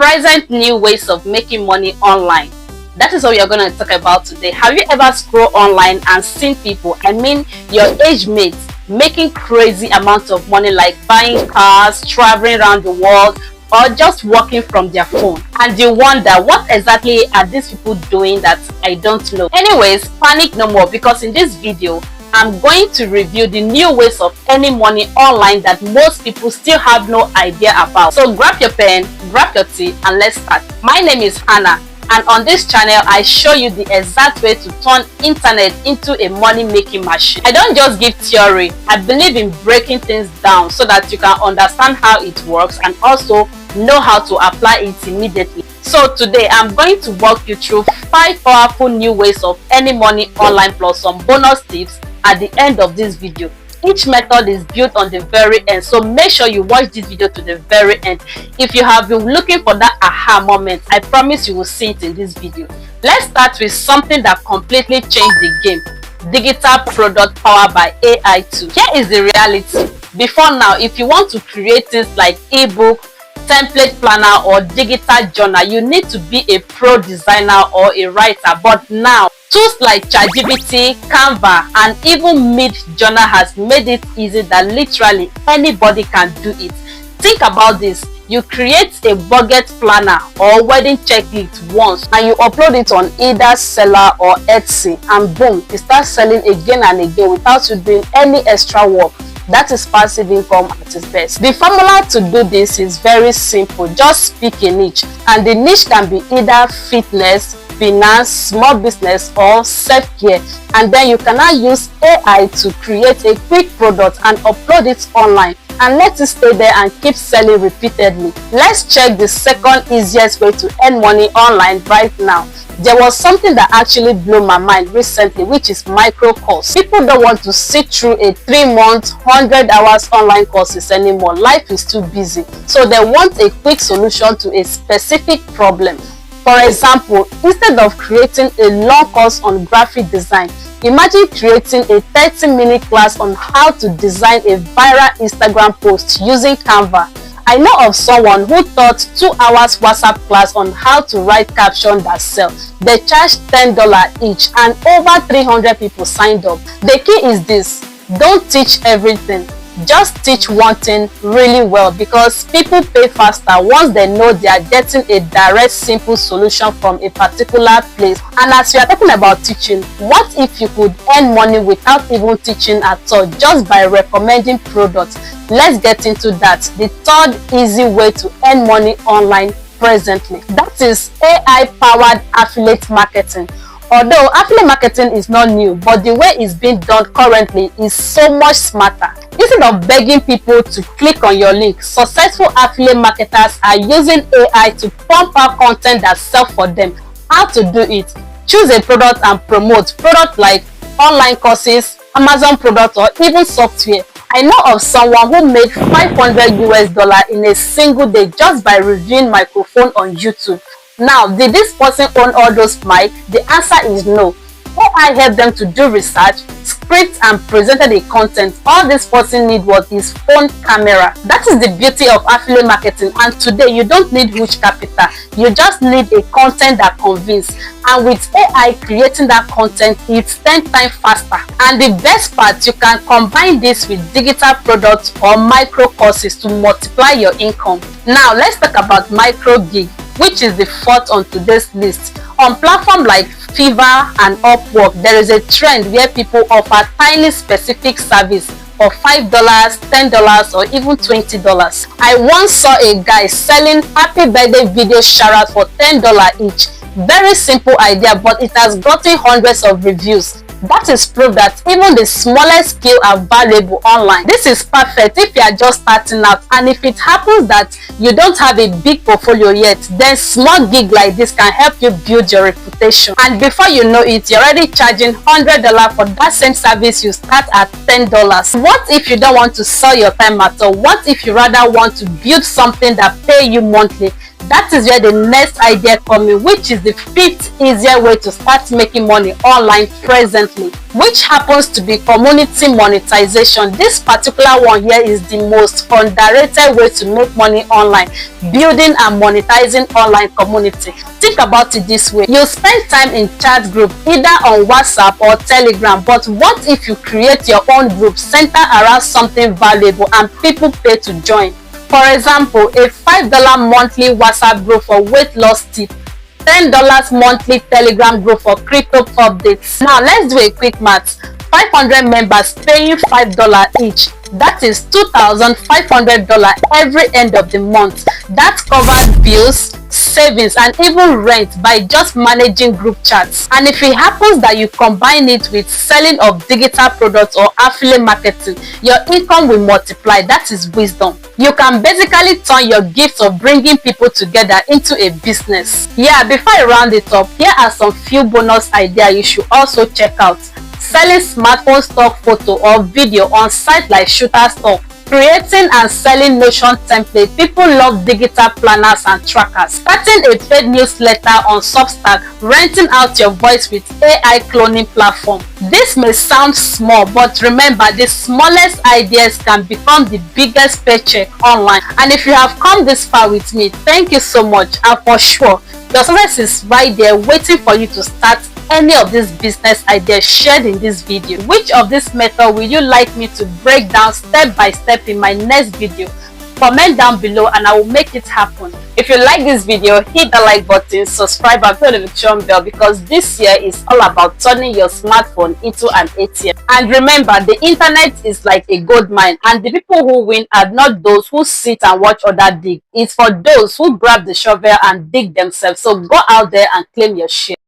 present new ways of making money online. That is what we are going to talk about today. Have you ever scrolled online and seen people, I mean your age mates, making crazy amounts of money, like buying cars, traveling around the world, or just working from their phone, and you wonder what exactly are these people doing that I don't know? Anyways, panic no more, because in this video I'm going to review the new ways of earning money online that most people still have no idea about. So grab your pen, grab your tea, and let's start. My name is Hannah, and on this channel I show you the exact way to turn internet into a money making machine. I don't just give theory, I believe in breaking things down so that you can understand how it works and also know how to apply it immediately. So today I'm going to walk you through 5 powerful new ways of earning money online, plus some bonus tips at the end of this video. Each method is built on the very end, so make sure you watch this video to the very end. If you have been looking for that aha moment, I promise you will see it in this video. Let's start with something that completely changed the game: digital product powered by AI tool. Here is the reality. Before now, if you want to create things like ebook, template planner, or digital journal, you need to be a pro designer or a writer. But now tools like ChatGPT, Canva, and even Midjourney has made it easy that literally anybody can do it. Think about this: you create a budget planner or wedding checklist once and you upload it on either Seller or Etsy, and boom, it starts selling again and again without you doing any extra work. That is passive income at its best. The formula to do this is very simple. Just pick a niche, and the niche can be either fitness, finance, small business, or self-care, and then you can now use AI to create a quick product and upload it online and let it stay there and keep selling repeatedly. Let's check the second easiest way to earn money online right now. There was something that actually blew my mind recently, which is micro course. People don't want to sit through a 3-month, 100 hours online courses anymore. Life is too busy, so they want a quick solution to a specific problem. For example, instead of creating a long course on graphic design, imagine creating a 30-minute class on how to design a viral Instagram post using Canva. I know of someone who taught 2 hours WhatsApp class on how to write captions that sell. They charged $10 each and over 300 people signed up. The key is this: don't teach everything. Just teach one thing really well, because people pay faster once they know they are getting a direct, simple solution from a particular place. And as we are talking about teaching, what if you could earn money without even teaching at all, just by recommending products? Let's get into that. The third easy way to earn money online presently, that is AI powered affiliate marketing. Although affiliate marketing is not new, but the way it's being done currently is so much smarter. Instead of begging people to click on your link, successful affiliate marketers are using AI to pump out content that sells for them. How to do it? Choose a product and promote products like online courses, Amazon products, or even software. I know of someone who made $500 in a single day just by reviewing microphone on YouTube. Now, did this person own all those mics? The answer is no. AI helped them to do research, script, and presented the content. All this person need was his phone camera. That is the beauty of affiliate marketing, and today you don't need huge capital. You just need a content that convinces, and with AI creating that content, it's 10 times faster. And the best part, you can combine this with digital products or micro courses to multiply your income. Now let's talk about micro gig, which is the fourth on today's list. On platforms like Fiverr and Upwork, there is a trend where people offer tiny specific service for $5, $10, or even $20. I once saw a guy selling happy birthday video shout-outs for $10 each. Very simple idea, but it has gotten hundreds of reviews. That is proof that even the smallest skill are valuable online. This is perfect if you are just starting out, and if it happens that you don't have a big portfolio yet, then small gig like this can help you build your reputation. And before you know it, you're already charging $100 for that same service you start at $10. What if you don't want to sell your time at all? What if you rather want to build something that pay you monthly? That is where the next idea comes in, which is the fifth easier way to start making money online presently, which happens to be community monetization. This particular one here is the most underrated way to make money online, building and monetizing online community. Think about it this way: you spend time in chat group either on WhatsApp or Telegram, but what if you create your own group centered around something valuable and people pay to join? For example, a $5 monthly WhatsApp group for weight loss tips, $10 monthly Telegram group for crypto updates. Now let's do a quick math. 500 members paying $5 each. That is $2,500 every end of the month. That covered bills, savings, and even rent by just managing group chats. And if it happens that you combine it with selling of digital products or affiliate marketing, your income will multiply. That is wisdom. You can basically turn your gift of bringing people together into a business. Yeah, before I round it up, here are some few bonus ideas you should also check out. Selling smartphone stock photo or video on sites like Shutterstock. Creating and selling Notion template. People love digital planners and trackers. Starting a paid newsletter on Substack. Renting out your voice with AI cloning platform. This may sound small, but remember, the smallest ideas can become the biggest paycheck online. And if you have come this far with me, thank you so much. And for sure, your success is right there waiting for you to start any of these business ideas shared in this video. Which of this method will you like me to break down step by step in my next video? Comment down below and I will make it happen. If you like this video, hit the like button, subscribe and hit the notification bell, because this year is all about turning your smartphone into an ATM. And remember, the internet is like a gold mine, and the people who win are not those who sit and watch others dig. It's for those who grab the shovel and dig themselves. So go out there and claim your share.